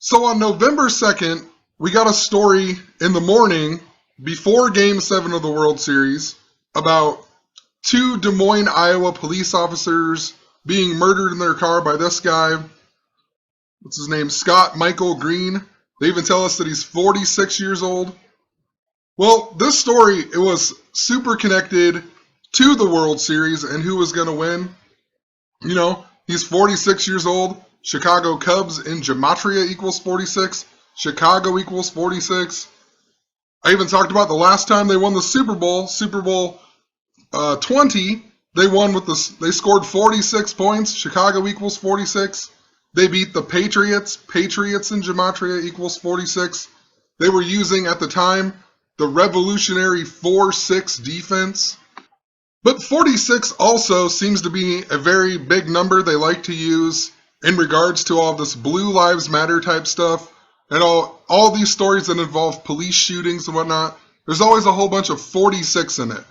So on November 2nd, we got a story in the morning before Game 7 of the World Series about two Des Moines, Iowa police officers being murdered in their car by this guy. What's his name? Scott Michael Green. They even tell us that he's 46 years old. Well, this story, it was super connected to the World Series and who was going to win. You know, he's 46 years old. Chicago Cubs in gematria equals 46. Chicago equals 46. I even talked about the last time they won the Super Bowl, Super Bowl 20. They scored 46 points. Chicago equals 46. They beat the Patriots. Patriots in gematria equals 46. They were using at the time the revolutionary 4-6 defense. But 46 also seems to be a very big number they like to use in regards to all this Blue Lives Matter type stuff and all these stories that involve police shootings and whatnot. There's always a whole bunch of 46 in it.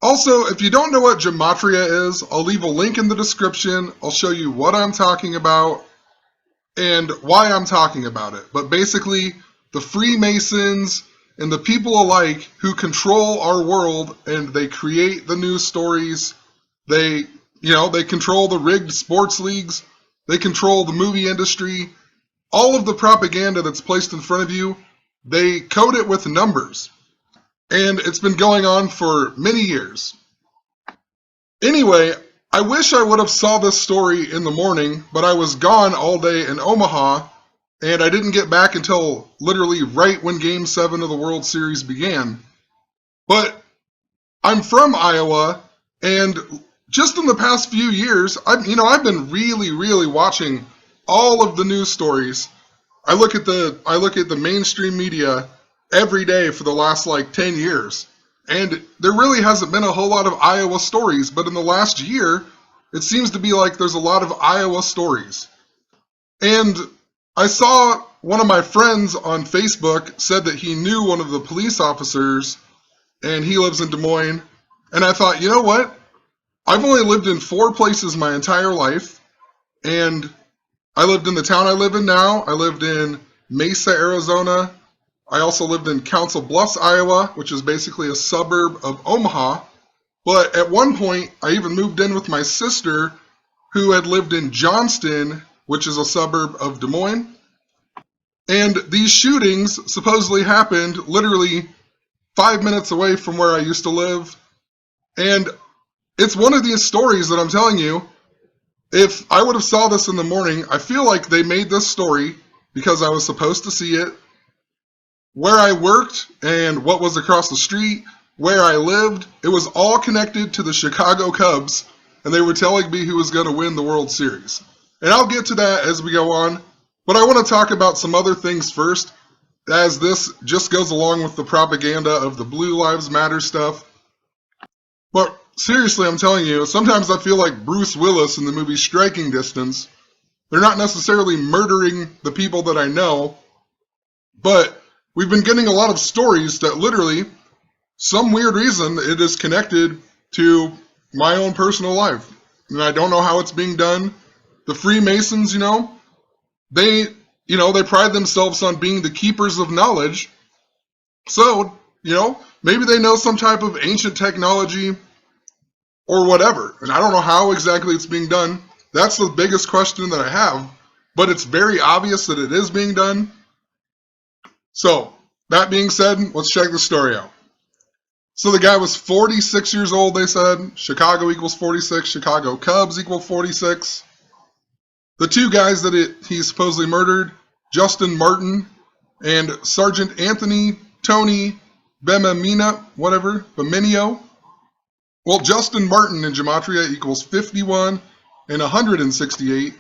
Also, if you don't know what gematria is, I'll leave a link in the description. I'll show you what I'm talking about and why I'm talking about it. But basically, the Freemasons and the people alike who control our world and they create the news stories, they control the rigged sports leagues, they control the movie industry, all of the propaganda that's placed in front of you, they code it with numbers. And it's been going on for many years. Anyway, I wish I would have saw this story in the morning, but I was gone all day in Omaha, and I didn't get back until literally right when Game 7 of the World Series began. But I'm from Iowa, and just in the past few years, I've been really watching all of the news stories. I look at the mainstream media every day for the last 10 years. And there really hasn't been a whole lot of Iowa stories, but in the last year, it seems to be like there's a lot of Iowa stories. And I saw one of my friends on Facebook said that he knew one of the police officers, and he lives in Des Moines. And I thought, you know what? I've only lived in 4 places my entire life, and I lived in the town I live in now. I lived in Mesa, Arizona. I also lived in Council Bluffs, Iowa, which is basically a suburb of Omaha. But at one point, I even moved in with my sister, who had lived in Johnston, which is a suburb of Des Moines. And these shootings supposedly happened literally 5 minutes away from where I used to live. And it's one of these stories that I'm telling you, if I would have saw this in the morning, I feel like they made this story because I was supposed to see it. Where I worked and what was across the street, where I lived, it was all connected to the Chicago Cubs, and they were telling me who was going to win the World Series. And I'll get to that as we go on, but I want to talk about some other things first, as this just goes along with the propaganda of the Blue Lives Matter stuff. But seriously, I'm telling you, sometimes I feel like Bruce Willis in the movie Striking Distance. They're not necessarily murdering the people that I know, but we've been getting a lot of stories that literally, some weird reason, it is connected to my own personal life. And I don't know how it's being done. The Freemasons, they pride themselves on being the keepers of knowledge. So, maybe they know some type of ancient technology or whatever. And I don't know how exactly it's being done. That's the biggest question that I have. But it's very obvious that it is being done. So, that being said, let's check the story out. So the guy was 46 years old, they said. Chicago equals 46. Chicago Cubs equal 46. The two guys that he supposedly murdered, Justin Martin and Sergeant Anthony Tony Bemenio. Well, Justin Martin in gematria equals 51 and 168.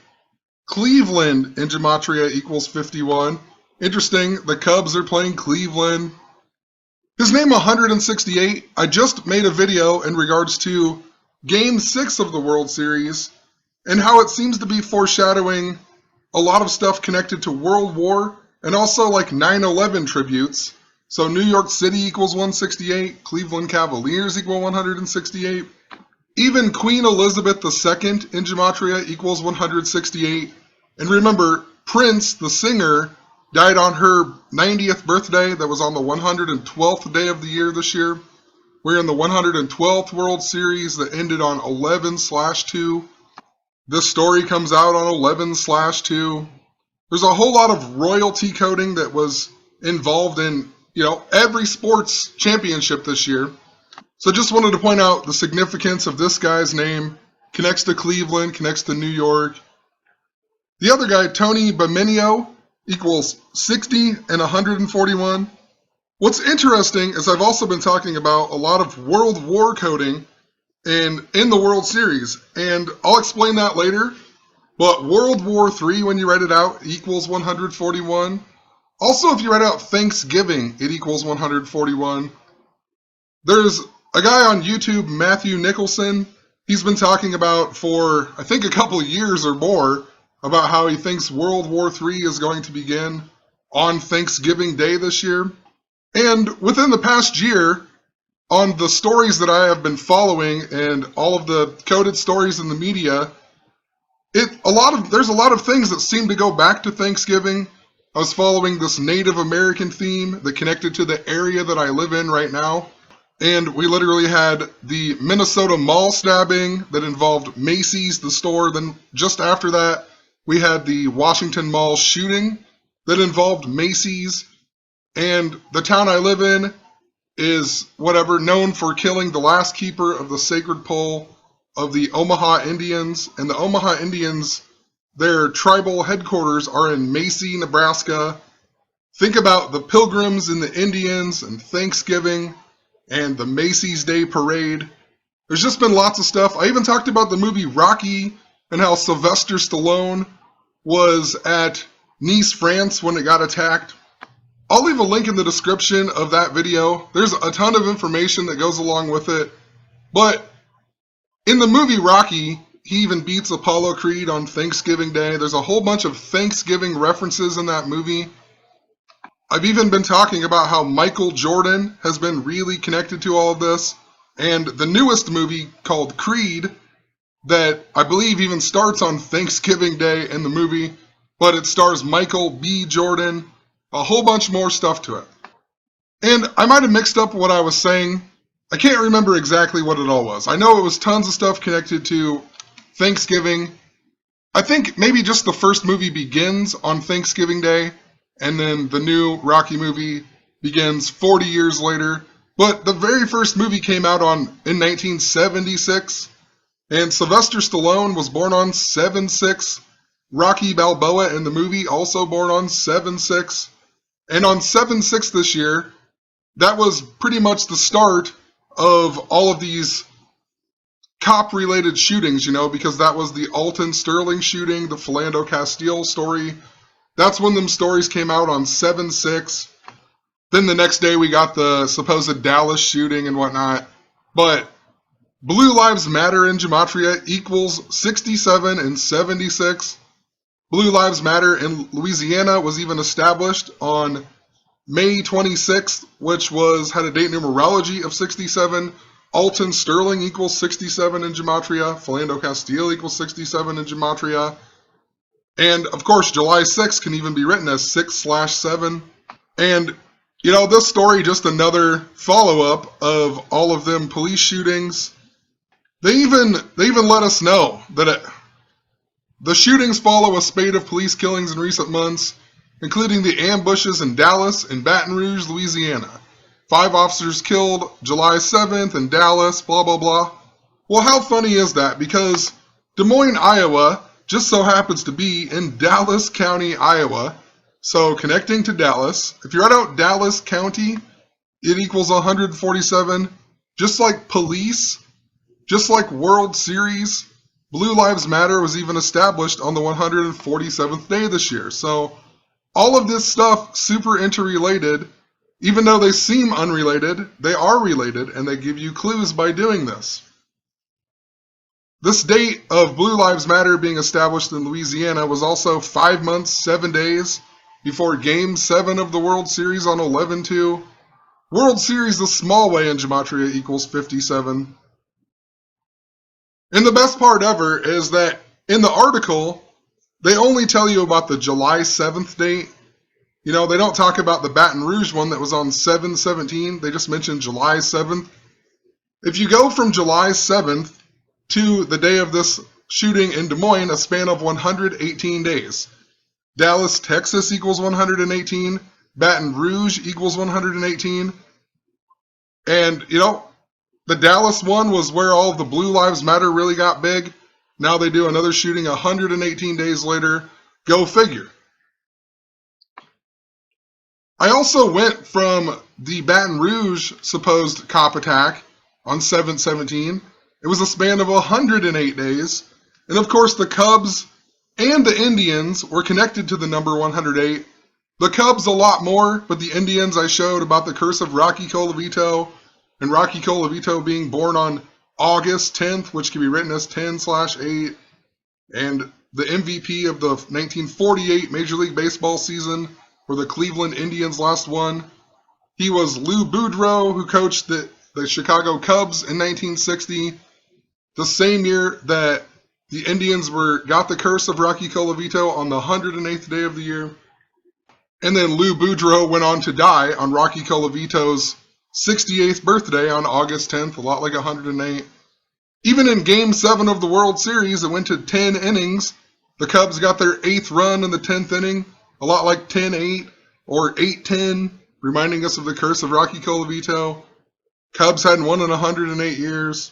Cleveland in gematria equals 51. Interesting, the Cubs are playing Cleveland. His name 168, I just made a video in regards to Game 6 of the World Series and how it seems to be foreshadowing a lot of stuff connected to World War and also 9/11 tributes. So New York City equals 168, Cleveland Cavaliers equal 168. Even Queen Elizabeth II in gematria equals 168. And remember, Prince, the singer, died on her 90th birthday. That was on the 112th day of the year this year. We're in the 112th World Series that ended on 11/2. This story comes out on 11/2. There's a whole lot of royalty coding that was involved in, every sports championship this year. So just wanted to point out the significance of this guy's name. Connects to Cleveland, connects to New York. The other guy, Tony Baminio, equals 60 and 141. What's interesting is I've also been talking about a lot of World War coding in the World Series, and I'll explain that later. But World War III, when you write it out, equals 141. Also, if you write out Thanksgiving, it equals 141. There's a guy on YouTube, Matthew Nicholson. He's been talking about for, I think, a couple of years or more about how he thinks World War III is going to begin on Thanksgiving Day this year. And within the past year, on the stories that I have been following and all of the coded stories in the media, there's a lot of things that seem to go back to Thanksgiving. I was following this Native American theme that connected to the area that I live in right now. And we literally had the Minnesota mall stabbing that involved Macy's, the store. Then just after that, we had the Washington Mall shooting that involved Macy's. And the town I live in is known for killing the last keeper of the sacred pole of the Omaha Indians. And the Omaha Indians, their tribal headquarters are in Macy, Nebraska. Think about the Pilgrims and the Indians and Thanksgiving and the Macy's Day Parade. There's just been lots of stuff. I even talked about the movie Rocky and how Sylvester Stallone was at Nice, France when it got attacked. I'll leave a link in the description of that video. There's a ton of information that goes along with it. But in the movie Rocky, he even beats Apollo Creed on Thanksgiving Day. There's a whole bunch of Thanksgiving references in that movie. I've even been talking about how Michael Jordan has been really connected to all of this. And the newest movie called Creed, that I believe even starts on Thanksgiving Day in the movie, but it stars Michael B. Jordan, a whole bunch more stuff to it. And I might have mixed up what I was saying. I can't remember exactly what it all was. I know it was tons of stuff connected to Thanksgiving. I think maybe just the first movie begins on Thanksgiving Day, and then the new Rocky movie begins 40 years later. But the very first movie came out in 1976, and Sylvester Stallone was born on 7/6. Rocky Balboa in the movie also born on 7/6. And on 7/6 this year, that was pretty much the start of all of these cop-related shootings, because that was the Alton Sterling shooting, the Philando Castile story. That's when them stories came out on 7/6. Then the next day we got the supposed Dallas shooting and whatnot. But Blue Lives Matter in Gematria equals 67 and 76. Blue Lives Matter in Louisiana was even established on May 26th, which had a date numerology of 67. Alton Sterling equals 67 in Gematria. Philando Castile equals 67 in Gematria. And, of course, July 6th can even be written as 6/7. And, this story, just another follow-up of all of them police shootings. They even let us know that the shootings follow a spate of police killings in recent months, including the ambushes in Dallas and Baton Rouge, Louisiana. 5 officers killed July 7th in Dallas, blah, blah, blah. Well, how funny is that? Because Des Moines, Iowa just so happens to be in Dallas County, Iowa. So connecting to Dallas, if you write out Dallas County, it equals 147. Just like police, just like World Series, Blue Lives Matter was even established on the 147th day this year. So all of this stuff super interrelated. Even though they seem unrelated, they are related, and they give you clues by doing this. This date of Blue Lives Matter being established in Louisiana was also 5 months, 7 days before Game 7 of the World Series on 11/2. World Series the small way in Gematria equals 57. And the best part ever is that in the article, they only tell you about the July 7th date. You know, they don't talk about the Baton Rouge one that was on 7/17. They just mention July 7th. If you go from July 7th to the day of this shooting in Des Moines, a span of 118 days. Dallas, Texas equals 118. Baton Rouge equals 118. And, you know, the Dallas one was where all of the Blue Lives Matter really got big. Now they do another shooting 118 days later. Go figure. I also went from the Baton Rouge supposed cop attack on 7/17. It was a span of 108 days. And of course, the Cubs and the Indians were connected to the number 108. The Cubs a lot more, but the Indians I showed about the curse of Rocky Colavito, and Rocky Colavito being born on August 10th, which can be written as 10/8, and the MVP of the 1948 Major League Baseball season, where the Cleveland Indians last won. He was Lou Boudreau, who coached the Chicago Cubs in 1960, the same year that the Indians got the curse of Rocky Colavito on the 108th day of the year. And then Lou Boudreau went on to die on Rocky Colavito's 68th birthday on August 10th, a lot like 108. Even in Game 7 of the World Series, it went to 10 innings. The Cubs got their 8th run in the 10th inning, a lot like 10-8 or 8-10, reminding us of the curse of Rocky Colavito. Cubs hadn't won in 108 years.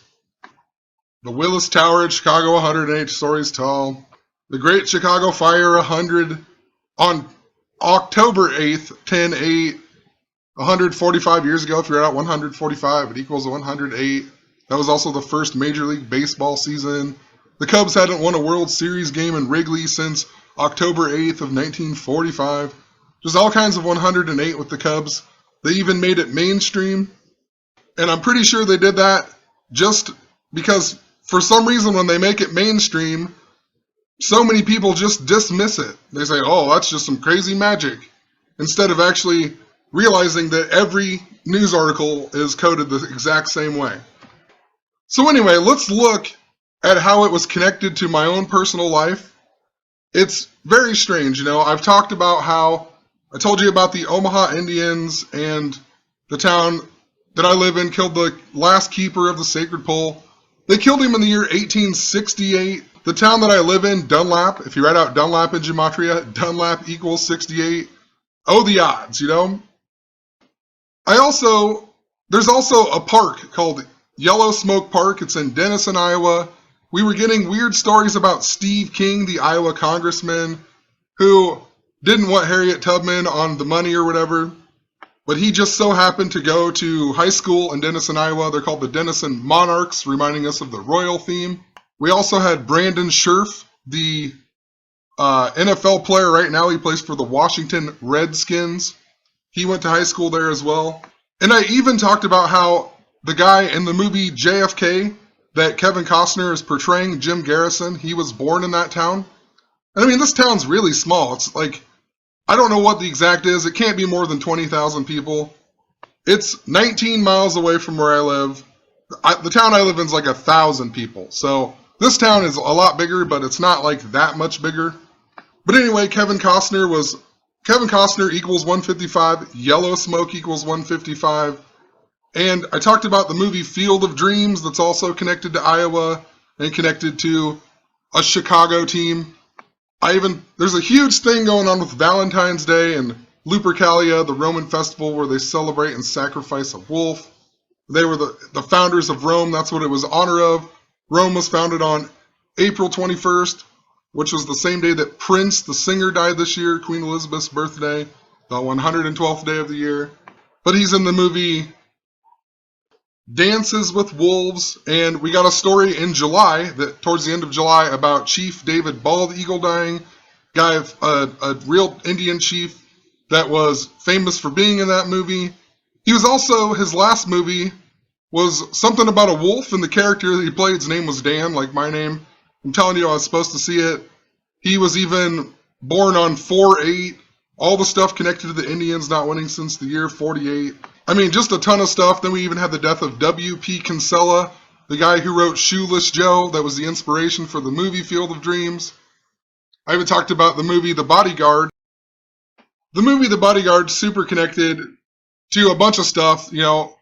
The Willis Tower at Chicago, 108 stories tall. The Great Chicago Fire, 100 on October 8th, 10-8. 145 years ago, if you're at 145, it equals 108. That was also the first Major League Baseball season. The Cubs hadn't won a World Series game in Wrigley since October 8th of 1945. Just all kinds of 108 with the Cubs. They even made it mainstream. And I'm pretty sure they did that just because for some reason when they make it mainstream, so many people just dismiss it. They say, oh, that's just some crazy magic. Instead of actually realizing that every news article is coded the exact same way. So anyway, let's look at how it was connected to my own personal life. It's very strange, you know. I've talked about how I told you about the Omaha Indians and the town that I live in killed the last keeper of the sacred pole. They killed him in the year 1868. The town that I live in, Dunlap, if you write out Dunlap in Gematria, Dunlap equals 68. Oh, the odds, you know. There's also a park called Yellow Smoke Park. It's in Denison, Iowa. We were getting weird stories about Steve King, the Iowa congressman, who didn't want Harriet Tubman on the money or whatever, but he just so happened to go to high school in Denison, Iowa. They're called the Denison Monarchs, reminding us of the royal theme. We also had Brandon Scherf, the NFL player right now. He plays for the Washington Redskins. He went to high school there as well. And I even talked about how the guy in the movie JFK that Kevin Costner is portraying, Jim Garrison, he was born in that town. And I mean, this town's really small. It's like, I don't know what the exact is. It can't be more than 20,000 people. It's 19 miles away from where I live. The town I live in is like 1,000 people. So this town is a lot bigger, but it's not like that much bigger. But anyway, Kevin Costner equals 155. Yellow Smoke equals 155. And I talked about the movie Field of Dreams that's also connected to Iowa and connected to a Chicago team. There's a huge thing going on with Valentine's Day and Lupercalia, the Roman festival where they celebrate and sacrifice a wolf. They were the founders of Rome. That's what it was in honor of. Rome was founded on April 21st, which was the same day that Prince, the singer, died this year, Queen Elizabeth's birthday, the 112th day of the year. But he's in the movie Dances with Wolves, and we got a story in July, towards the end of July, about Chief David Bald Eagle dying, a real Indian chief that was famous for being in that movie. His last movie was something about a wolf, and the character that he played, his name was Dan, like my name. I'm telling you, I was supposed to see it. He was even born on 4/8. All the stuff connected to the Indians not winning since the year 48. I mean, just a ton of stuff. Then we even had the death of W.P. Kinsella, the guy who wrote Shoeless Joe, that was the inspiration for the movie Field of Dreams. I even talked about the movie The Bodyguard. The movie The Bodyguard super connected to a bunch of stuff. You know,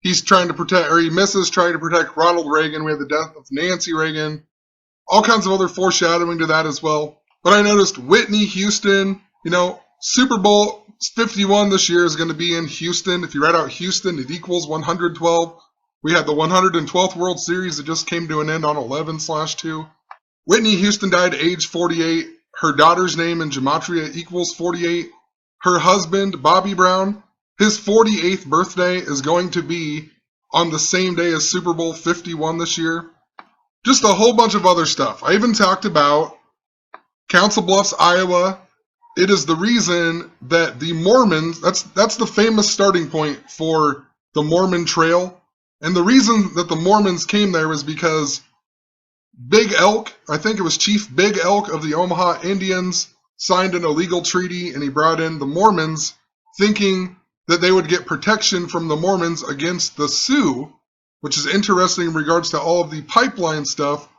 he's trying to protect, or he misses trying to protect Ronald Reagan. We have the death of Nancy Reagan. All kinds of other foreshadowing to that as well. But I noticed Whitney Houston, you know, Super Bowl 51 this year is going to be in Houston. If you write out Houston, it equals 112. We had the 112th World Series that just came to an end on 11/2. Whitney Houston died at age 48. Her daughter's name in gematria equals 48. Her husband, Bobby Brown, his 48th birthday is going to be on the same day as Super Bowl 51 this year. Just a whole bunch of other stuff. I even talked about Council Bluffs, Iowa. It is the reason that the Mormons, that's the famous starting point for the Mormon Trail. And the reason that the Mormons came there was because Big Elk, I think it was Chief Big Elk of the Omaha Indians, signed an illegal treaty, and he brought in the Mormons thinking that they would get protection from the Mormons against the Sioux, which is interesting in regards to all of the pipeline stuff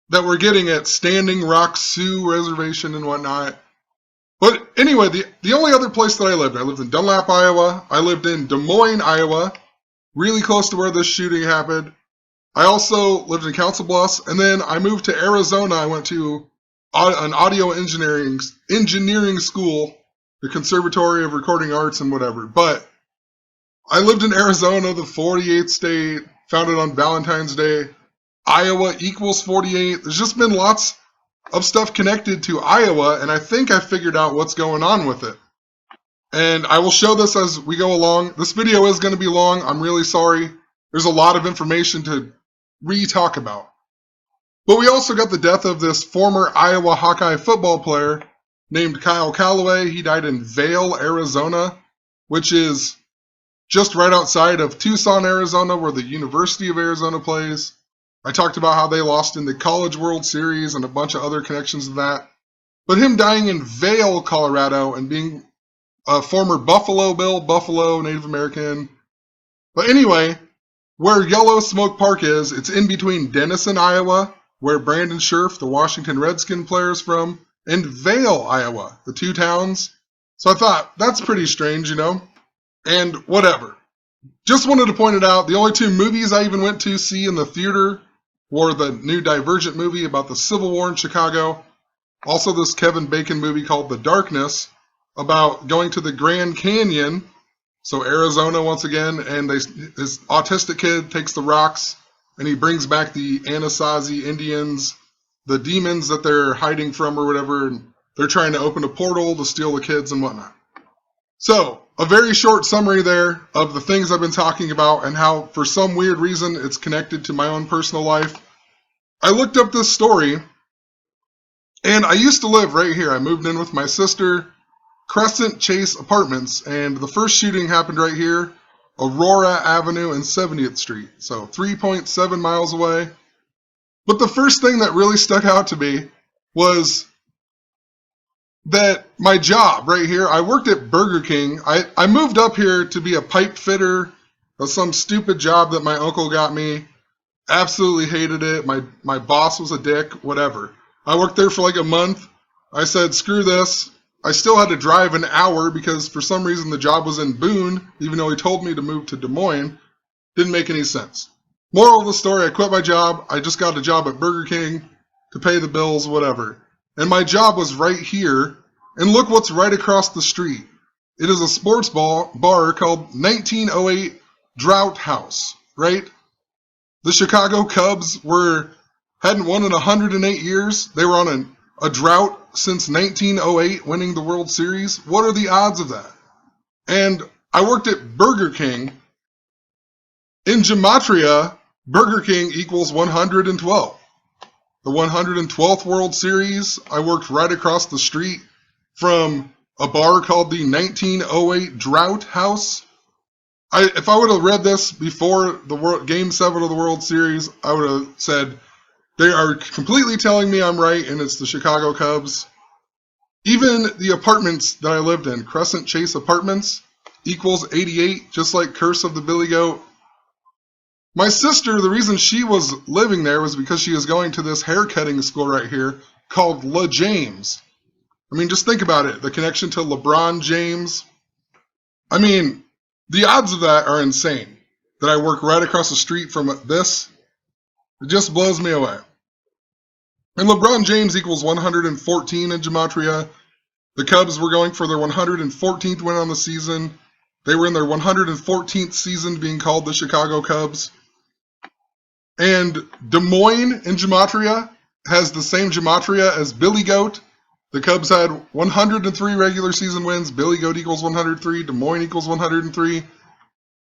that we're getting at Standing Rock Sioux Reservation and whatnot. But anyway, the only other place that I lived in Dunlap, Iowa. I lived in Des Moines, Iowa, really close to where this shooting happened. I also lived in Council Bluffs, and then I moved to Arizona. I went to an audio engineering school, the Conservatory of Recording Arts and whatever. But I lived in Arizona, the 48th state, founded on Valentine's Day. Iowa equals 48. There's just been lots of stuff connected to Iowa, and I think I figured out what's going on with it. And I will show this as we go along. This video is going to be long. I'm really sorry. There's a lot of information to re-talk about. But we also got the death of this former Iowa Hawkeye football player named Kyle Calloway. He died in Vail, Arizona, which is just right outside of Tucson, Arizona, where the University of Arizona plays. I talked about how they lost in the College World Series and a bunch of other connections to that. But him dying in Vail, Colorado, and being a former Buffalo Bill, Buffalo Native American. But anyway, where Yellow Smoke Park is, it's in between Denison, Iowa, where Brandon Scherff, the Washington Redskin player, is from, and Vail, Iowa, the two towns. So I thought, that's pretty strange, you know? And whatever. Just wanted to point it out. The only two movies I even went to see in the theater were the new Divergent movie about the Civil War in Chicago. Also this Kevin Bacon movie called The Darkness about going to the Grand Canyon. So Arizona once again, and this autistic kid takes the rocks and he brings back the Anasazi Indians, the demons that they're hiding from or whatever, and they're trying to open a portal to steal the kids and whatnot. So, a very short summary there of the things I've been talking about and how, for some weird reason, it's connected to my own personal life. I looked up this story, and I used to live right here. I moved in with my sister, Crescent Chase Apartments, and the first shooting happened right here, Aurora Avenue and 70th Street, so 3.7 miles away. But the first thing that really stuck out to me was that my job right here, I worked at Burger King. I moved up here to be a pipe fitter of some stupid job that my uncle got me. Absolutely hated it. My boss was a dick, whatever. I worked there for like a month. I said, screw this. I still had to drive an hour because for some reason the job was in Boone, even though he told me to move to Des Moines. Didn't make any sense. Moral of the story, I quit my job. I just got a job at Burger King to pay the bills, whatever. And my job was right here, and look what's right across the street. It is a sports bar called 1908 Drought House, right? The Chicago Cubs hadn't won in 108 years. They were on a drought since 1908, winning the World Series. What are the odds of that? And I worked at Burger King. In gematria, Burger King equals 112. The 112th World Series, I worked right across the street from a bar called the 1908 Drought House. If I would have read this before the Game 7 of the World Series, I would have said, they are completely telling me I'm right, and it's the Chicago Cubs. Even the apartments that I lived in, Crescent Chase Apartments, equals 88, just like Curse of the Billy Goat. My sister, the reason she was living there was because she was going to this haircutting school right here called Le James. I mean, just think about it. The connection to LeBron James. I mean, the odds of that are insane. That I work right across the street from this, it just blows me away. And LeBron James equals 114 in Gematria. The Cubs were going for their 114th win on the season. They were in their 114th season being called the Chicago Cubs. And Des Moines in Gematria has the same Gematria as Billy Goat. The Cubs had 103 regular season wins. Billy Goat equals 103. Des Moines equals 103.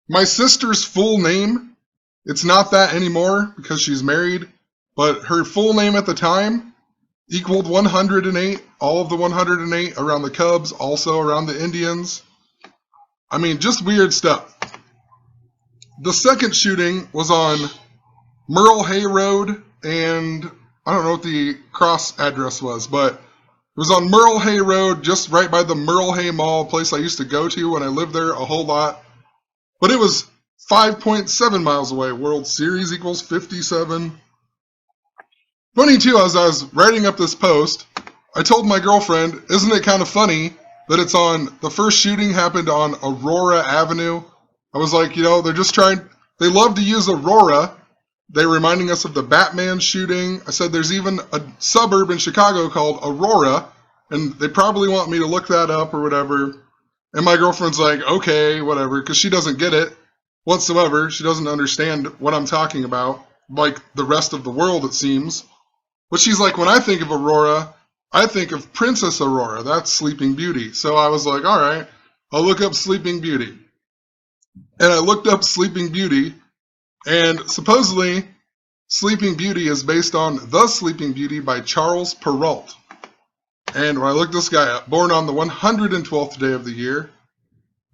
My sister's full name, it's not that anymore because she's married, but her full name at the time equaled 108. All of the 108 around the Cubs, also around the Indians. I mean, just weird stuff. The second shooting was on Merle Hay Road, and I don't know what the cross address was, but it was on Merle Hay Road, just right by the Merle Hay Mall, a place I used to go to when I lived there a whole lot. But it was 5.7 miles away. World Series equals 57. Funny too, as I was writing up this post, I told my girlfriend, isn't it kind of funny that it's on, the first shooting happened on Aurora Avenue. I was like, they're just trying, they love to use Aurora. They're reminding us of the Batman shooting. I said there's even a suburb in Chicago called Aurora, and they probably want me to look that up or whatever. And my girlfriend's like, okay, whatever, because she doesn't get it whatsoever. She doesn't understand what I'm talking about, like the rest of the world, it seems. But she's like, when I think of Aurora, I think of Princess Aurora. That's Sleeping Beauty. So I was like, all right, I'll look up Sleeping Beauty. And I looked up Sleeping Beauty, and supposedly Sleeping Beauty is based on The Sleeping Beauty by Charles Perrault. And when I looked this guy up, born on the 112th day of the year,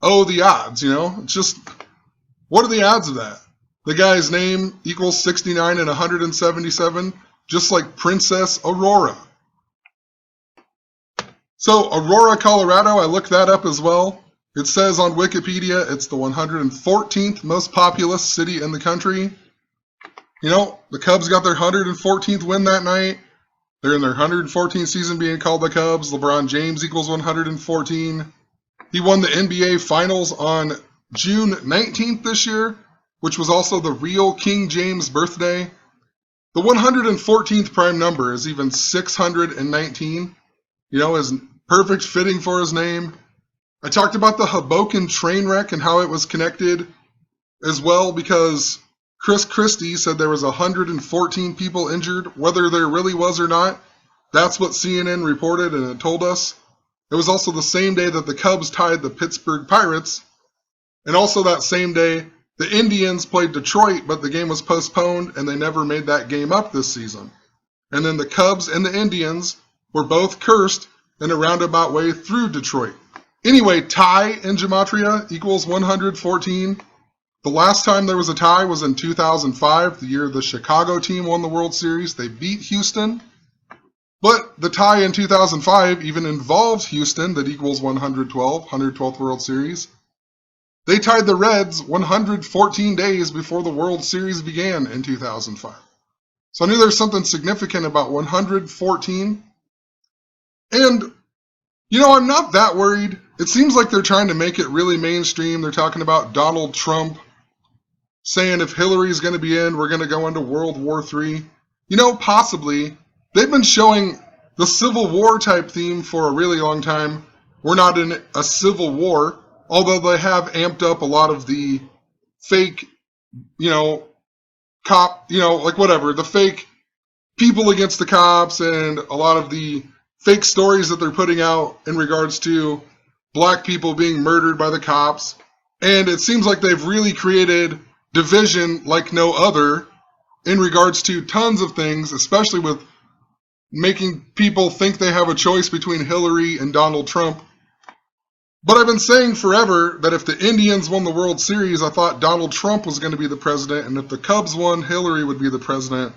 oh, the odds, it's just, what are the odds of that? The guy's name equals 69 and 177, just like Princess Aurora. So Aurora, Colorado, I looked that up as well. It says on Wikipedia it's the 114th most populous city in the country. The Cubs got their 114th win that night. They're in their 114th season being called the Cubs. LeBron James equals 114. He won the NBA Finals on June 19th this year, which was also the real King James birthday. The 114th prime number is even 619. Is perfect fitting for his name. I talked about the Hoboken train wreck and how it was connected as well because Chris Christie said there was 114 people injured, whether there really was or not. That's what CNN reported and it told us. It was also the same day that the Cubs tied the Pittsburgh Pirates. And also that same day, the Indians played Detroit, but the game was postponed and they never made that game up this season. And then the Cubs and the Indians were both cursed in a roundabout way through Detroit. Anyway, tie in Gematria equals 114. The last time there was a tie was in 2005, the year the Chicago team won the World Series. They beat Houston. But the tie in 2005 even involved Houston, that equals 112, 112th World Series. They tied the Reds 114 days before the World Series began in 2005. So I knew there was something significant about 114. And, I'm not that worried. It seems like they're trying to make it really mainstream. They're talking about Donald Trump saying if Hillary's going to be in, we're going to go into World War III. Possibly. They've been showing the Civil War type theme for a really long time. We're not in a civil war, although they have amped up a lot of the fake, cop, the fake people against the cops and a lot of the fake stories that they're putting out in regards to black people being murdered by the cops. And it seems like they've really created division like no other in regards to tons of things, especially with making people think they have a choice between Hillary and Donald Trump. But I've been saying forever that if the Indians won the World Series, I thought Donald Trump was going to be the president, and if the Cubs won, Hillary would be the president.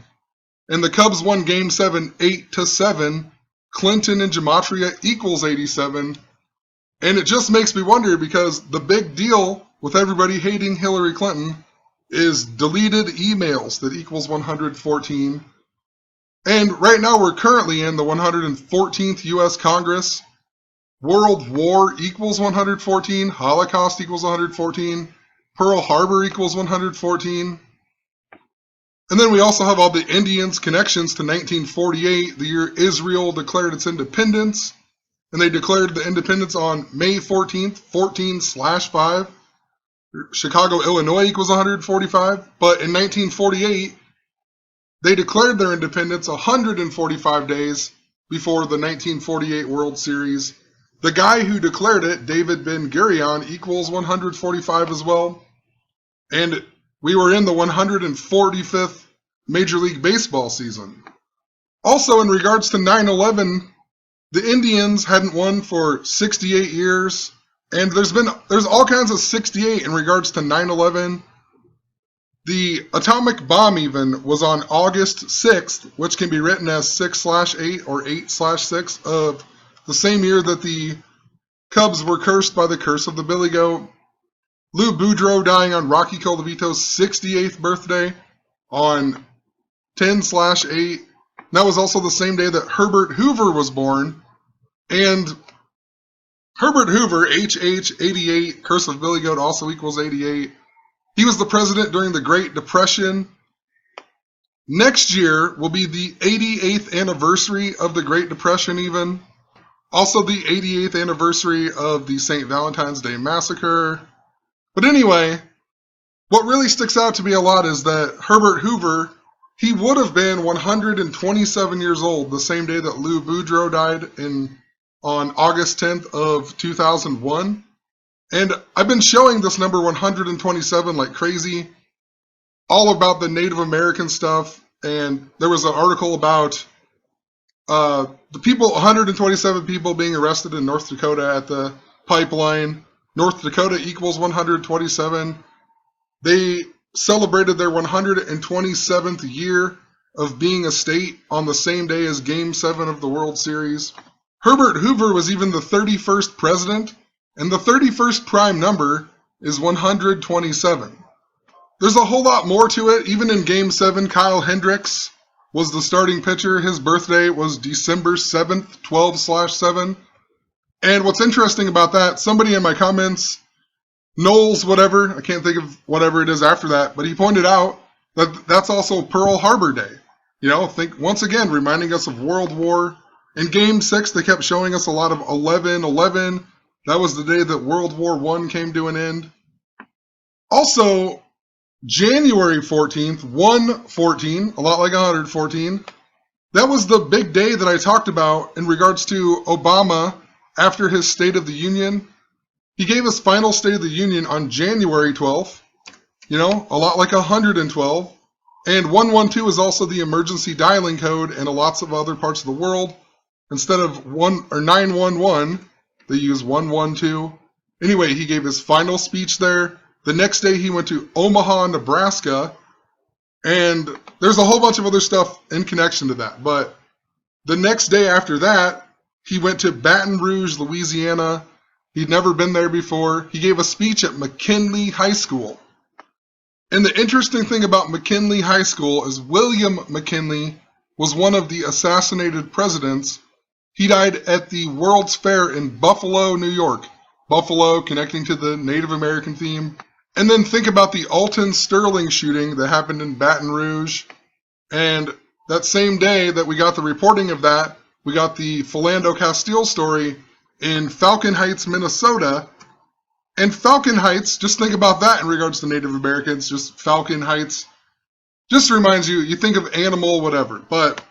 And the Cubs won Game 7 8-7. Clinton in Gematria equals 87. And it just makes me wonder because the big deal with everybody hating Hillary Clinton is deleted emails that equals 114. And right now we're currently in the 114th U.S. Congress. World War equals 114. Holocaust equals 114. Pearl Harbor equals 114. And then we also have all the Indians' connections to 1948, the year Israel declared its independence. And they declared the independence on May 14th, 14/5. Chicago, Illinois equals 145. But in 1948, they declared their independence 145 days before the 1948 World Series. The guy who declared it, David Ben-Gurion, equals 145 as well. And we were in the 145th Major League Baseball season. Also, in regards to 9/11, the Indians hadn't won for 68 years. And there's all kinds of 68 in regards to 9/11. The atomic bomb even was on August 6th, which can be written as 6/8 or 8/6 of the same year that the Cubs were cursed by the curse of the Billy Goat. Lou Boudreau dying on Rocky Colavito's 68th birthday on 10/8. That was also the same day that Herbert Hoover was born. And Herbert Hoover, HH 88, curse of Billy Goat also equals 88. He was the president during the Great Depression. Next year will be the 88th anniversary of the Great Depression even. Also the 88th anniversary of the St. Valentine's Day Massacre. But anyway, what really sticks out to me a lot is that Herbert Hoover, he would have been 127 years old the same day that Lou Boudreau died on August 10th of 2001. And I've been showing this number 127 like crazy, all about the Native American stuff. And there was an article about the people, 127 people being arrested in North Dakota at the pipeline. North Dakota equals 127. They celebrated their 127th year of being a state on the same day as Game 7 of the World Series. Herbert Hoover was even the 31st president, and the 31st prime number is 127. There's a whole lot more to it. Even in Game 7, Kyle Hendricks was the starting pitcher. His birthday was December 7th, 12/7. And what's interesting about that, somebody in my comments, Knowles whatever, I can't think of whatever it is after that, but he pointed out that that's also Pearl Harbor Day. You know, think once again, reminding us of World War. In Game 6, they kept showing us a lot of 11/11. That was the day that World War I came to an end. Also, January 14th, 114, a lot like 114, that was the big day that I talked about in regards to Obama after his State of the Union. He gave his final State of the Union on January 12th, you know, a lot like 112. And 112 is also the emergency dialing code in lots of other parts of the world. Instead of 911, they use 112. Anyway, he gave his final speech there. The next day he went to Omaha, Nebraska, and there's a whole bunch of other stuff in connection to that. But the next day after that, he went to Baton Rouge, Louisiana. He'd never been there before. He gave a speech at McKinley High School. And the interesting thing about McKinley High School is William McKinley was one of the assassinated presidents. He died at the World's Fair in Buffalo, New York. Buffalo connecting to the Native American theme. And then think about the Alton Sterling shooting that happened in Baton Rouge. And that same day that we got the reporting of that, we got the Philando Castile story in Falcon Heights, Minnesota. And Falcon Heights, just think about that in regards to Native Americans, just Falcon Heights. Just reminds you, you think of animal, whatever. But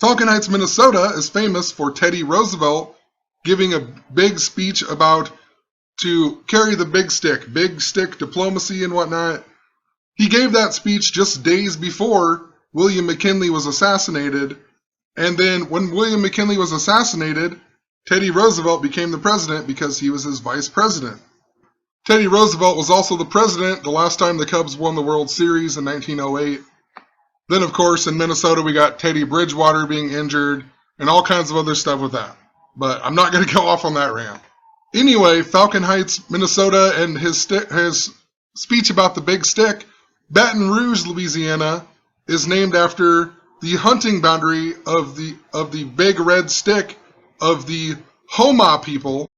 Falcon Heights, Minnesota is famous for Teddy Roosevelt giving a big speech about to carry the big stick diplomacy and whatnot. He gave that speech just days before William McKinley was assassinated. And then when William McKinley was assassinated, Teddy Roosevelt became the president because he was his vice president. Teddy Roosevelt was also the president the last time the Cubs won the World Series in 1908. Then, of course, in Minnesota, we got Teddy Bridgewater being injured and all kinds of other stuff with that. But I'm not going to go off on that rant. Anyway, Falcon Heights, Minnesota, and his speech about the big stick, Baton Rouge, Louisiana, is named after the hunting boundary of the big red stick of the Homa people.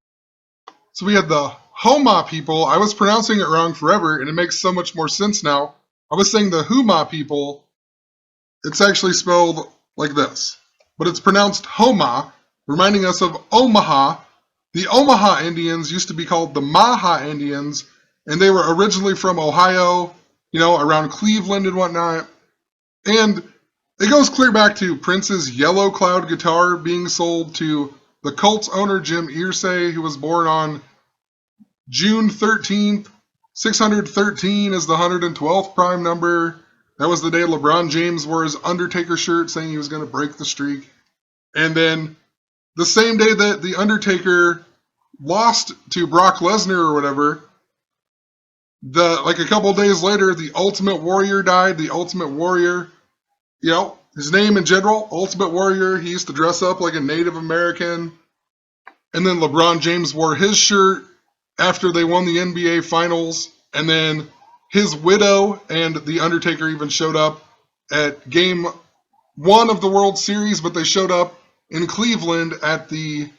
So we had the Homa people. I was pronouncing it wrong forever, and it makes so much more sense now. I was saying the Huma people. It's actually spelled like this, but it's pronounced Homa, reminding us of Omaha. The Omaha Indians used to be called the Maha Indians, and they were originally from Ohio, around Cleveland and whatnot. And it goes clear back to Prince's Yellow Cloud guitar being sold to the Colts owner Jim Irsay, who was born on June 13th. 613 is the 112th prime number. That was the day LeBron James wore his Undertaker shirt saying he was going to break the streak. And then the same day that the Undertaker lost to Brock Lesnar or whatever, a couple of days later, the Ultimate Warrior died. The Ultimate Warrior, his name in general, Ultimate Warrior, he used to dress up like a Native American. And then LeBron James wore his shirt after they won the NBA Finals. And then his widow and the Undertaker even showed up at Game 1 of the World Series, but they showed up in Cleveland at the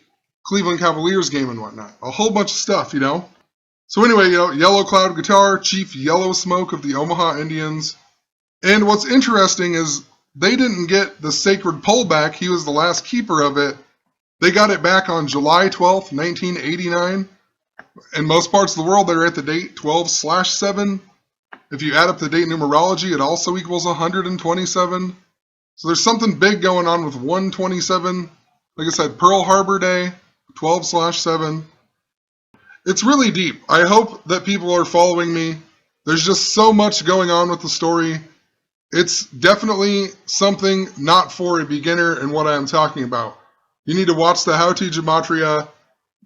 Cleveland Cavaliers game and whatnot. A whole bunch of stuff, So anyway, Yellow Cloud guitar, Chief Yellow Smoke of the Omaha Indians. And what's interesting is they didn't get the sacred pole back. He was the last keeper of it. They got it back on July 12th, 1989. In most parts of the world, they're at the date 12/7. If you add up the date numerology, it also equals 127. So there's something big going on with 127. Like I said, Pearl Harbor Day, 12/7. It's really deep. I hope that people are following me. There's just so much going on with the story. It's definitely something not for a beginner in what I am talking about. You need to watch the How to Gematria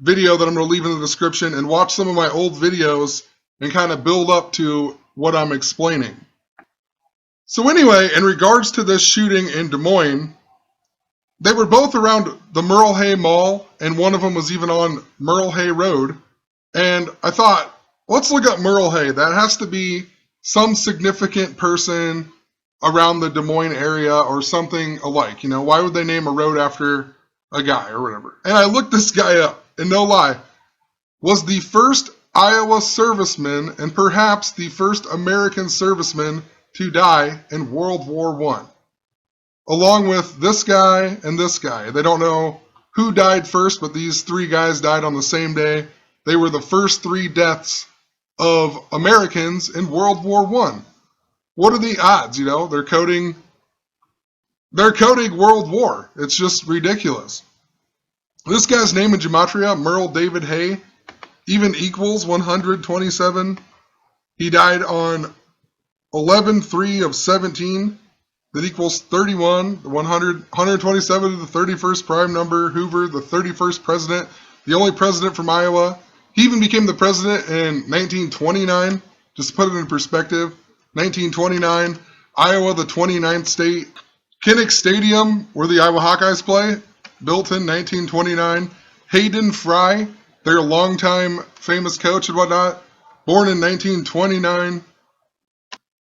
video that I'm going to leave in the description and watch some of my old videos and kind of build up to what I'm explaining. So anyway, in regards to this shooting in Des Moines, they were both around the Merle Hay Mall, and one of them was even on Merle Hay Road. And I thought, let's look up Merle Hay. That has to be some significant person around the Des Moines area or something alike. Why would they name a road after a guy or whatever? And I looked this guy up, and no lie, was the first Iowa serviceman and perhaps the first American serviceman to die in World War I. Along with this guy and this guy. They don't know who died first, but these three guys died on the same day. They were the first 3 deaths of Americans in World War I. What are the odds, They're coding World War. It's just ridiculous. This guy's name in Gematria, Merle David Hay, even equals 127. He died on 11/3 of 17. That equals 31. 127 to the 31st prime number. Hoover, the 31st president, the only president from Iowa. He even became the president in 1929. Just to put it in perspective, 1929, Iowa, the 29th state. Kinnick Stadium, where the Iowa Hawkeyes play, built in 1929. Hayden Fry, their longtime famous coach and whatnot, born in 1929.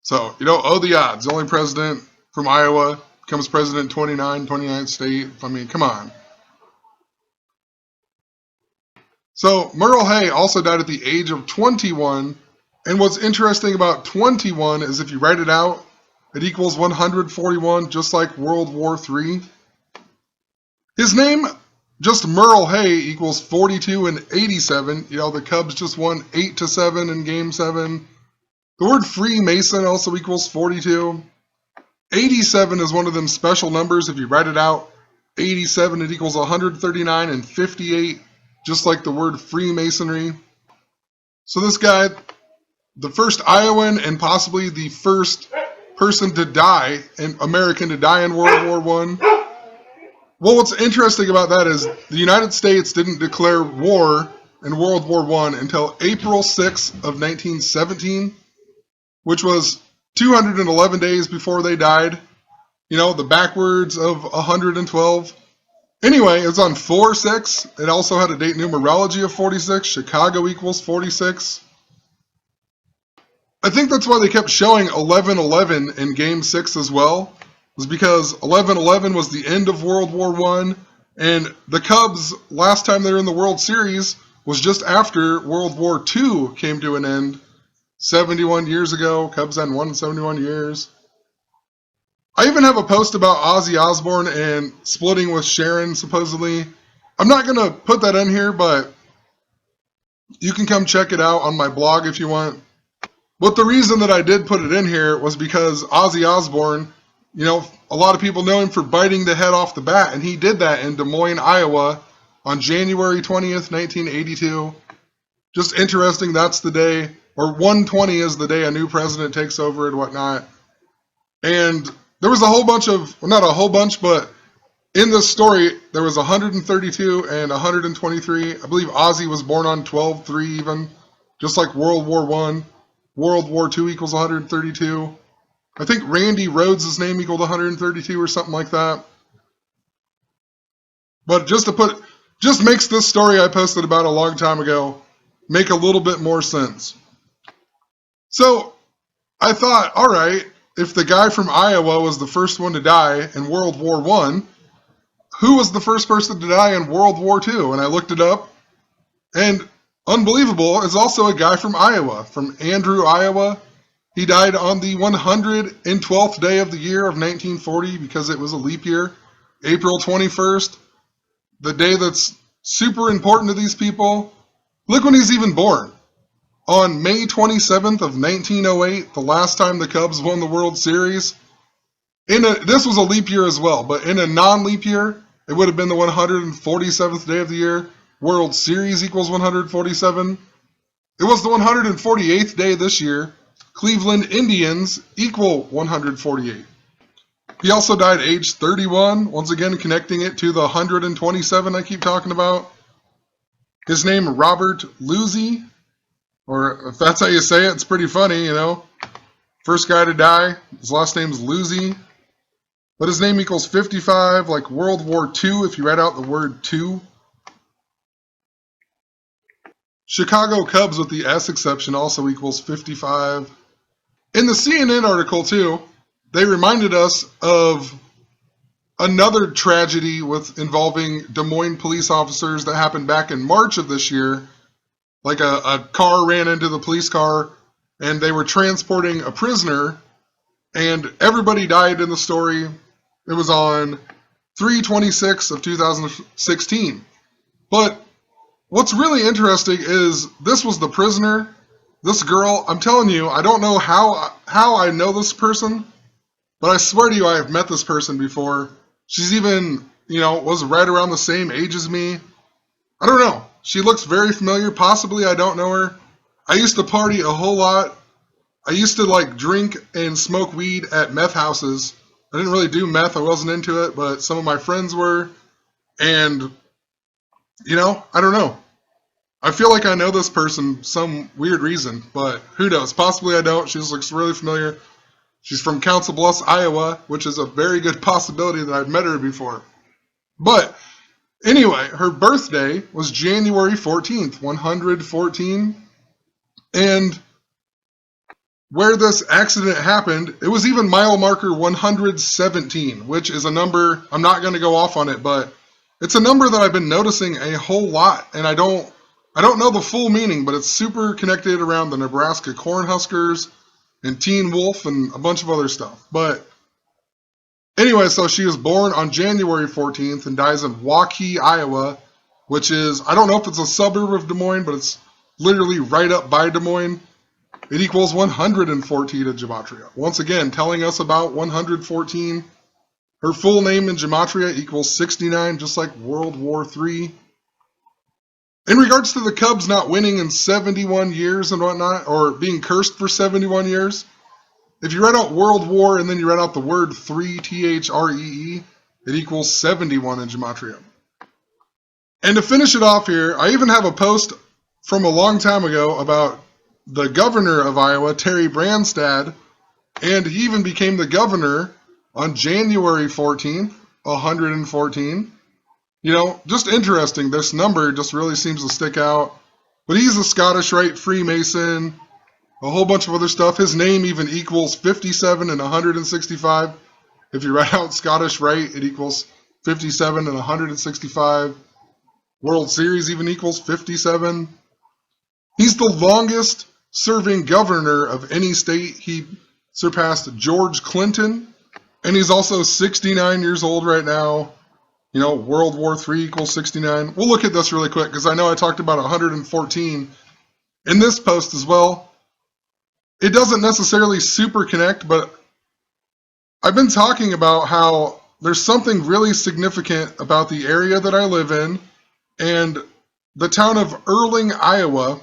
So, the odds. The only president from Iowa becomes president in 29th state. I mean, come on. So, Merle Hay also died at the age of 21. And what's interesting about 21 is if you write it out, it equals 141, just like World War III. His name, just Merle Hay, equals 42 and 87. The Cubs just won 8-7 in Game 7. The word Freemason also equals 42. 87 is one of them special numbers. If you write it out, 87, it equals 139 and 58, just like the word Freemasonry. So this guy, the first Iowan and possibly the first person to die, an American to die in World War I. Well, what's interesting about that is the United States didn't declare war in World War I until April 6th of 1917, which was 211 days before they died. The backwards of 112. Anyway, it was on 4/6. It also had a date numerology of 46. Chicago equals 46. I think that's why they kept showing 11-11 in Game 6 as well. was because 11/11 was the end of World War I, and the Cubs, last time they were in the World Series, was just after World War II came to an end. 71 years ago, Cubs hadn't won in 71 years. I even have a post about Ozzy Osbourne and splitting with Sharon, supposedly. I'm not going to put that in here, but you can come check it out on my blog if you want. But the reason that I did put it in here was because Ozzy Osbourne, a lot of people know him for biting the head off the bat, and he did that in Des Moines, Iowa on January 20th, 1982. Just interesting, that's the day, or 1/20 is the day a new president takes over and whatnot. And there was a whole bunch of, well, not a whole bunch, but in this story, there was 132 and 123. I believe Ozzy was born on 12/3 even, just like World War I. World War II equals 132. I think Randy Rhoads' name equaled 132 or something like that. But just makes this story I posted about a long time ago make a little bit more sense. So I thought, all right, if the guy from Iowa was the first one to die in World War I, who was the first person to die in World War II? And I looked it up, and unbelievable, is also a guy from Iowa, from Andrew, Iowa. He died on the 112th day of the year of 1940 because it was a leap year, April 21st, the day that's super important to these people. Look when he's even born. On May 27th of 1908, the last time the Cubs won the World Series. This was a leap year as well, but in a non-leap year, it would have been the 147th day of the year. World Series equals 147. It was the 148th day this year. Cleveland Indians equal 148. He also died age 31, once again connecting it to the 127 I keep talking about. His name, Robert Lucy, or if that's how you say it, it's pretty funny, First guy to die, his last name's Lucy. But his name equals 55, like World War II, if you write out the word two. Chicago Cubs with the S exception also equals 55. In the CNN article, too, they reminded us of another tragedy involving Des Moines police officers that happened back in March of this year. Like a car ran into the police car, and they were transporting a prisoner, and everybody died in the story. It was on 3/26 of 2016. But what's really interesting is this was the prisoner. This girl, I'm telling you, I don't know how I know this person, but I swear to you I have met this person before. She's even, was right around the same age as me. I don't know. She looks very familiar. Possibly I don't know her. I used to party a whole lot. I used to drink and smoke weed at meth houses. I didn't really do meth. I wasn't into it, but some of my friends were. And, I don't know. I feel like I know this person some weird reason, but who knows? Possibly I don't. She just looks really familiar. She's from Council Bluffs, Iowa, which is a very good possibility that I've met her before. But anyway, her birthday was January 14th, 114. And where this accident happened, it was even mile marker 117, which is a number, I'm not going to go off on it, but it's a number that I've been noticing a whole lot, and I don't know the full meaning, but it's super connected around the Nebraska Cornhuskers and Teen Wolf and a bunch of other stuff. But anyway, so she was born on January 14th and dies in Waukee, Iowa, which is, I don't know if it's a suburb of Des Moines, but it's literally right up by Des Moines. It equals 114 in Gematria. Once again, telling us about 114. Her full name in Gematria equals 69, just like World War III. In regards to the Cubs not winning in 71 years and whatnot, or being cursed for 71 years, if you write out World War and then you write out the word 3, T-H-R-E-E, it equals 71 in Gematria. And to finish it off here, I even have a post from a long time ago about the governor of Iowa, Terry Branstad, and he even became the governor on January 14th, 114. Just interesting. This number just really seems to stick out. But he's a Scottish Rite Freemason, a whole bunch of other stuff. His name even equals 57 and 165. If you write out Scottish Rite, it equals 57 and 165. World Series even equals 57. He's the longest serving governor of any state. He surpassed George Clinton, and he's also 69 years old right now. You know, World War III equals 69. We'll look at this really quick because I know I talked about 114 in this post as well. It doesn't necessarily super connect, but I've been talking about how there's something really significant about the area that I live in, and the town of Erling, Iowa.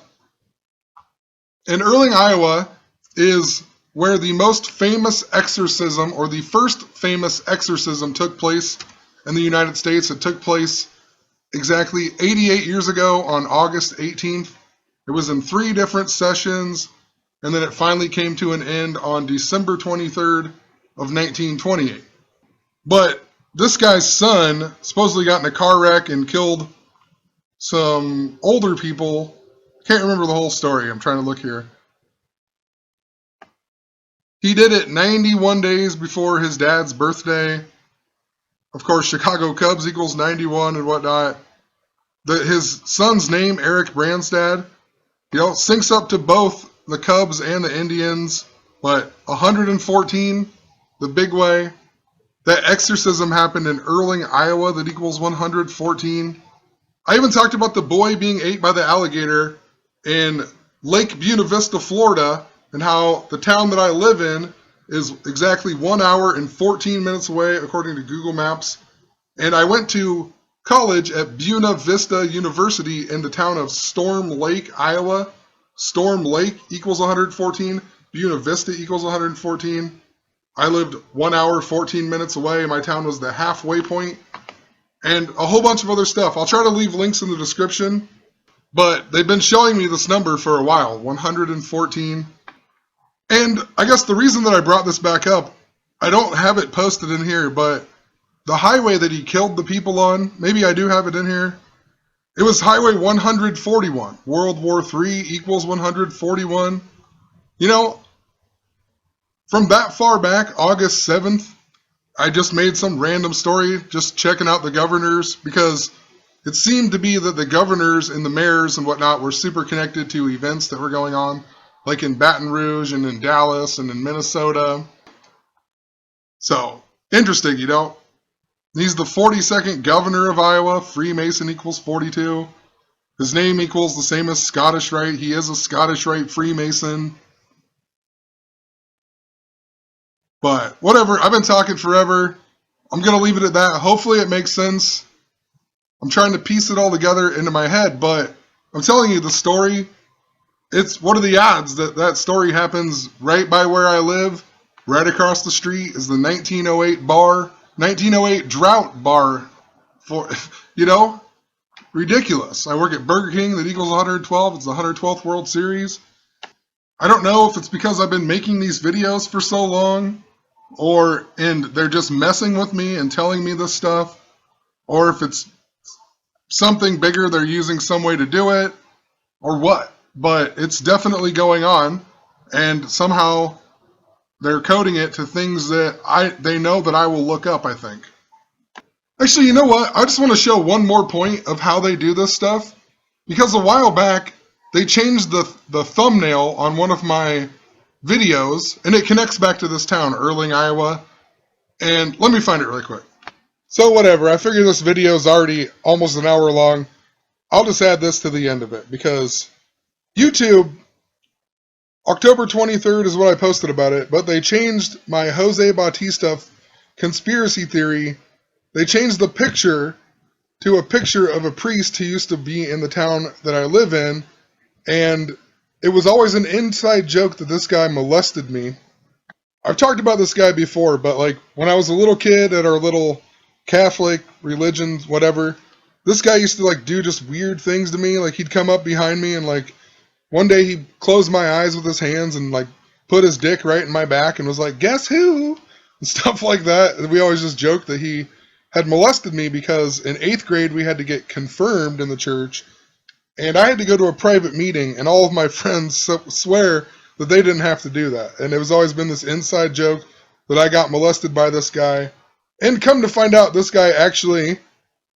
And Erling, Iowa is where the most famous exorcism, or the first famous exorcism, took place in the United States. It took place exactly 88 years ago on August 18th. It was in 3 different sessions, and then it finally came to an end on December 23rd of 1928. But this guy's son supposedly got in a car wreck and killed some older people. Can't remember the whole story. I'm trying to look here. He did it 91 days before his dad's birthday. Of course, Chicago Cubs equals 91 and whatnot. His son's name, Eric Branstad, syncs up to both the Cubs and the Indians. But 114, the big way. That exorcism happened in Erling, Iowa, that equals 114. I even talked about the boy being ate by the alligator in Lake Buena Vista, Florida, and how the town that I live in is exactly 1 hour and 14 minutes away, according to Google Maps. And I went to college at Buena Vista University in the town of Storm Lake, Iowa. Storm Lake equals 114. Buena Vista equals 114. I lived 1 hour, 14 minutes away. My town was the halfway point. And a whole bunch of other stuff. I'll try to leave links in the description. But they've been showing me this number for a while, 114. And I guess the reason that I brought this back up, I don't have it posted in here, but the highway that he killed the people on, maybe I do have it in here. It was Highway 141. World War III equals 141. From that far back, August 7th, I just made some random story, just checking out the governors, because it seemed to be that the governors and the mayors and whatnot were super connected to events that were going on, like in Baton Rouge and in Dallas and in Minnesota. So, interesting, He's the 42nd governor of Iowa. Freemason equals 42. His name equals the same as Scottish Rite. He is a Scottish Rite Freemason. But whatever, I've been talking forever. I'm going to leave it at that. Hopefully it makes sense. I'm trying to piece it all together into my head, but I'm telling you the story. What are the odds that that story happens right by where I live? Right across the street is the 1908 Drought Bar. Ridiculous. I work at Burger King, that equals 112. It's the 112th World Series. I don't know if it's because I've been making these videos for so long, and they're just messing with me and telling me this stuff, or if it's something bigger, they're using some way to do it, or what. But it's definitely going on, and somehow they're coding it to things that they know that I will look up, I think. Actually, you know what? I just want to show one more point of how they do this stuff, because a while back, they changed the thumbnail on one of my videos, and it connects back to this town, Erling, Iowa. And let me find it really quick. So whatever, I figure this video is already almost an hour long. I'll just add this to the end of it, because YouTube, October 23rd is what I posted about it, but they changed my Jose Bautista conspiracy theory. They changed the picture to a picture of a priest who used to be in the town that I live in, and it was always an inside joke that this guy molested me. I've talked about this guy before, but when I was a little kid at our little Catholic religion, whatever, this guy used to do just weird things to me. He'd come up behind me and one day he closed my eyes with his hands and put his dick right in my back and was like, "Guess who?" and stuff like that. And we always just joked that he had molested me because in 8th grade we had to get confirmed in the church, and I had to go to a private meeting, and all of my friends swear that they didn't have to do that. And it was always been this inside joke that I got molested by this guy. And come to find out, this guy actually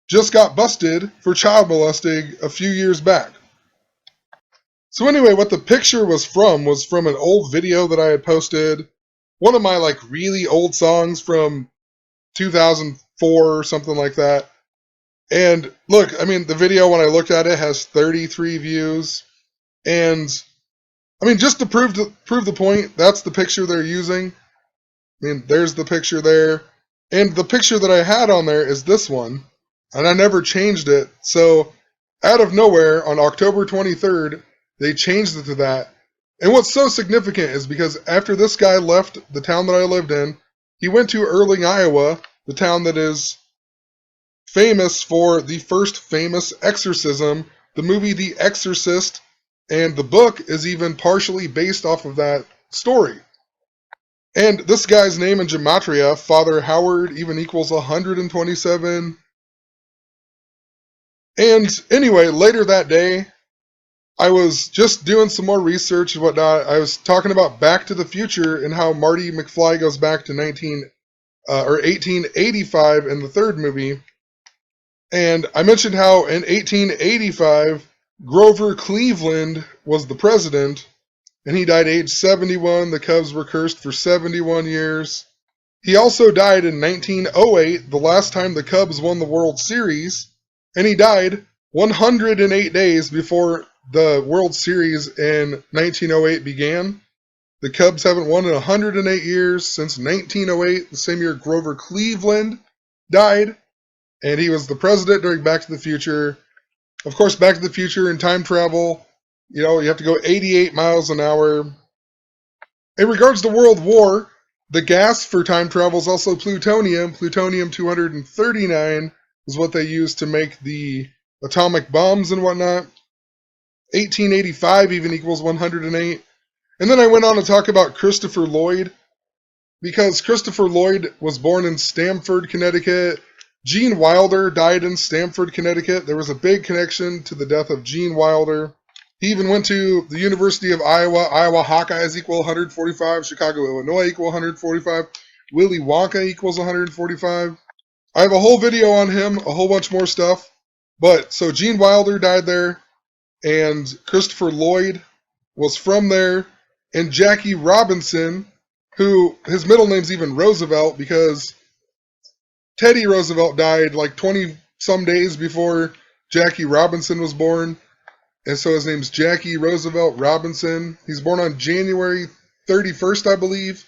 just got busted for child molesting a few years back. So anyway, what the picture was from an old video that I had posted. One of my like really old songs from 2004 or something like that. And look, I mean, the video when I looked at it has 33 views. And I mean, just to prove the point, that's the picture they're using. I mean, there's the picture there. And the picture that I had on there is this one. And I never changed it. So out of nowhere, on October 23rd, they changed it to that. And what's so significant is because after this guy left the town that I lived in, he went to Erling, Iowa, the town that is famous for the first famous exorcism, the movie The Exorcist, and the book is even partially based off of that story. And this guy's name in Gematria, Father Howard, even equals 127. And anyway, later that day, I was just doing some more research and whatnot. I was talking about Back to the Future and how Marty McFly goes back to 1885 in the third movie. And I mentioned how in 1885, Grover Cleveland was the president, and he died age 71. The Cubs were cursed for 71 years. He also died in 1908, the last time the Cubs won the World Series, and he died 108 days before the World Series in 1908 began. The Cubs haven't won in 108 years since 1908, the same year Grover Cleveland died, and he was the president during Back to the Future. Of course, Back to the Future and time travel, you have to go 88 miles an hour. In regards to World War, the gas for time travel is also plutonium. Plutonium-239 is what they used to make the atomic bombs and whatnot. 1885 even equals 108. And then I went on to talk about Christopher Lloyd, because Christopher Lloyd was born in Stamford, Connecticut. Gene Wilder died in Stamford, Connecticut. There was a big connection to the death of Gene Wilder. He even went to the University of Iowa. Iowa Hawkeyes equal 145. Chicago, Illinois equal 145. Willy Wonka equals 145. I have a whole video on him, a whole bunch more stuff. But, so Gene Wilder died there, and Christopher Lloyd was from there, and Jackie Robinson, who, his middle name's even Roosevelt, because Teddy Roosevelt died like 20-some days before Jackie Robinson was born, and so his name's Jackie Roosevelt Robinson. He's born on January 31st, I believe.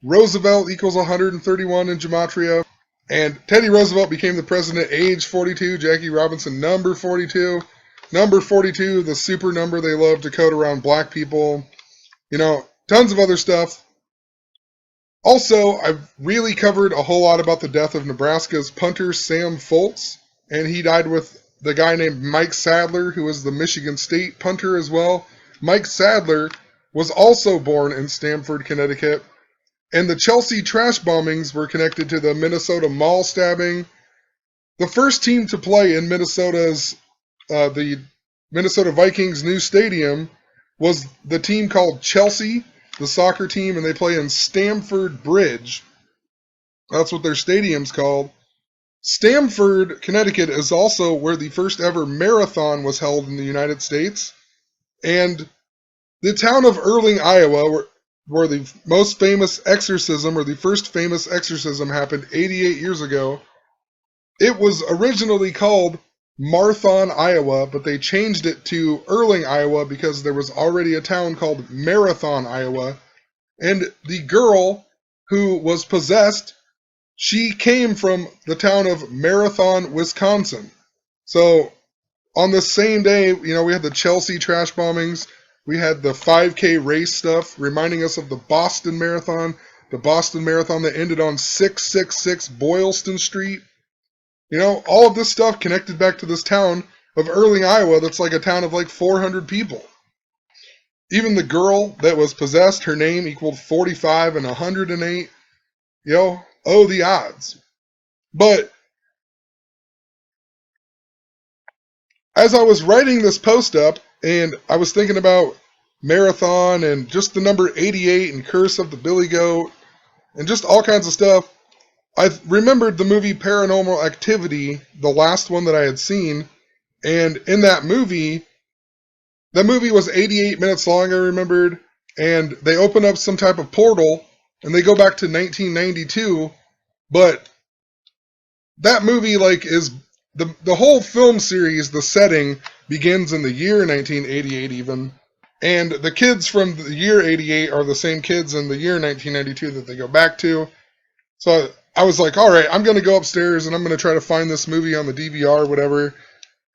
Roosevelt equals 131 in Gematria. And Teddy Roosevelt became the president age 42. Jackie Robinson, number 42. Number 42, the super number they love to code around black people. Tons of other stuff. Also, I've really covered a whole lot about the death of Nebraska's punter Sam Foltz. And he died with the guy named Mike Sadler, who was the Michigan State punter as well. Mike Sadler was also born in Stamford, Connecticut. And the Chelsea trash bombings were connected to the Minnesota mall stabbing. The first team to play in Minnesota's, the Minnesota Vikings' new stadium was the team called Chelsea, the soccer team, and they play in Stamford Bridge. That's what their stadium's called. Stamford, Connecticut is also where the first ever marathon was held in the United States. And the town of Erling, Iowa, where the most famous exorcism, or the first famous exorcism, happened 88 years ago. It was originally called Marthon, Iowa, but they changed it to Erling, Iowa, because there was already a town called Marathon, Iowa. And the girl who was possessed, she came from the town of Marathon, Wisconsin. So on the same day, we had the Chelsea trash bombings. We had the 5K race stuff, reminding us of the Boston Marathon. The Boston Marathon that ended on 666 Boylston Street. All of this stuff connected back to this town of Erling, Iowa, that's like a town of like 400 people. Even the girl that was possessed, her name equaled 45 and 108. The odds. But as I was writing this post up, and I was thinking about Marathon and just the number 88 and Curse of the Billy Goat, and just all kinds of stuff. I remembered the movie Paranormal Activity, the last one that I had seen, and in that movie was 88 minutes long, I remembered, and they open up some type of portal, and they go back to 1992, but that movie, like, is the whole film series, the setting begins in the year 1988 even, and the kids from the year 88 are the same kids in the year 1992 that they go back to. So I was like, all right, I'm going to go upstairs and I'm going to try to find this movie on the DVR or whatever.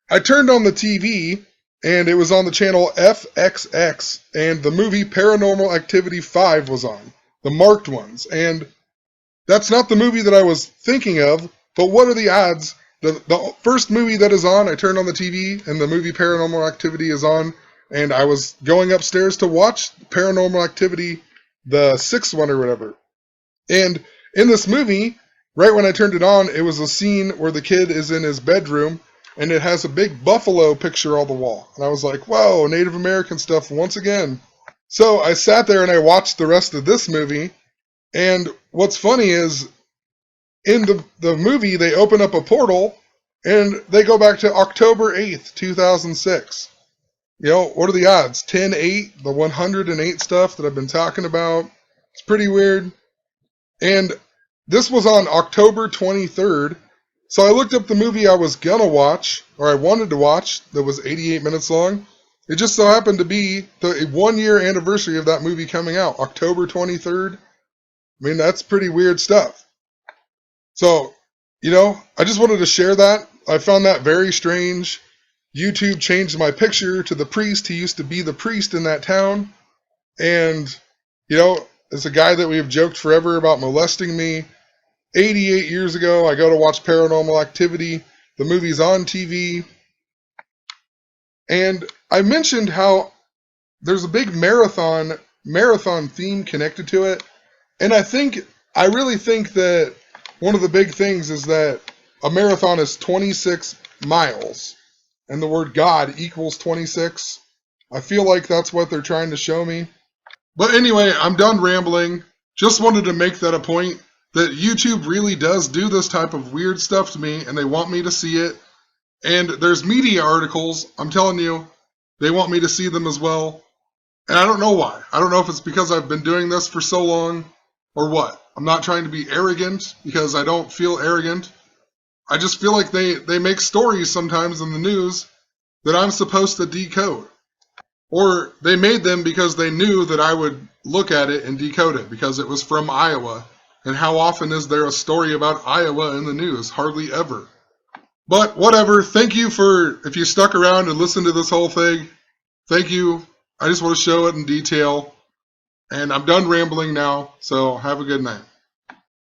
I turned on the TV and it was on the channel FXX, and the movie Paranormal Activity 5 was on, the marked ones. And that's not the movie that I was thinking of, but what are the odds? The first movie that is on, I turned on the TV and the movie Paranormal Activity is on, and I was going upstairs to watch Paranormal Activity, the sixth one or whatever. And in this movie, right when I turned it on, it was a scene where the kid is in his bedroom, and it has a big buffalo picture on the wall. And I was like, whoa, Native American stuff once again. So I sat there and I watched the rest of this movie, and what's funny is, in the movie, they open up a portal, and they go back to October 8th, 2006. You know, what are the odds? 10-8, the 108 stuff that I've been talking about. It's pretty weird. And this was on October 23rd, so I looked up the movie I was gonna watch, or I wanted to watch, that was 88 minutes long. It just so happened to be the 1-year anniversary of that movie coming out, October 23rd. I mean, that's pretty weird stuff. So, you know, I just wanted to share that. I found that very strange. YouTube changed my picture to the priest. He used to be the priest in that town. And, you know, it's a guy that we have joked forever about molesting me. 88 years ago, I go to watch Paranormal Activity. The movie's on TV. And I mentioned how there's a big marathon theme connected to it. And I really think that one of the big things is that a marathon is 26 miles, and the word God equals 26. I feel like that's what they're trying to show me. But anyway, I'm done rambling. Just wanted to make that a point, that YouTube really does do this type of weird stuff to me, and they want me to see it. And there's media articles, I'm telling you, they want me to see them as well. And I don't know why. I don't know if it's because I've been doing this for so long, or what. I'm not trying to be arrogant, because I don't feel arrogant. I just feel like they make stories sometimes in the news that I'm supposed to decode. Or they made them because they knew that I would look at it and decode it, because it was from Iowa. And how often is there a story about Iowa in the news? Hardly ever. But whatever, thank you if you stuck around and listened to this whole thing. Thank you. I just want to show it in detail. And I'm done rambling now, so have a good night.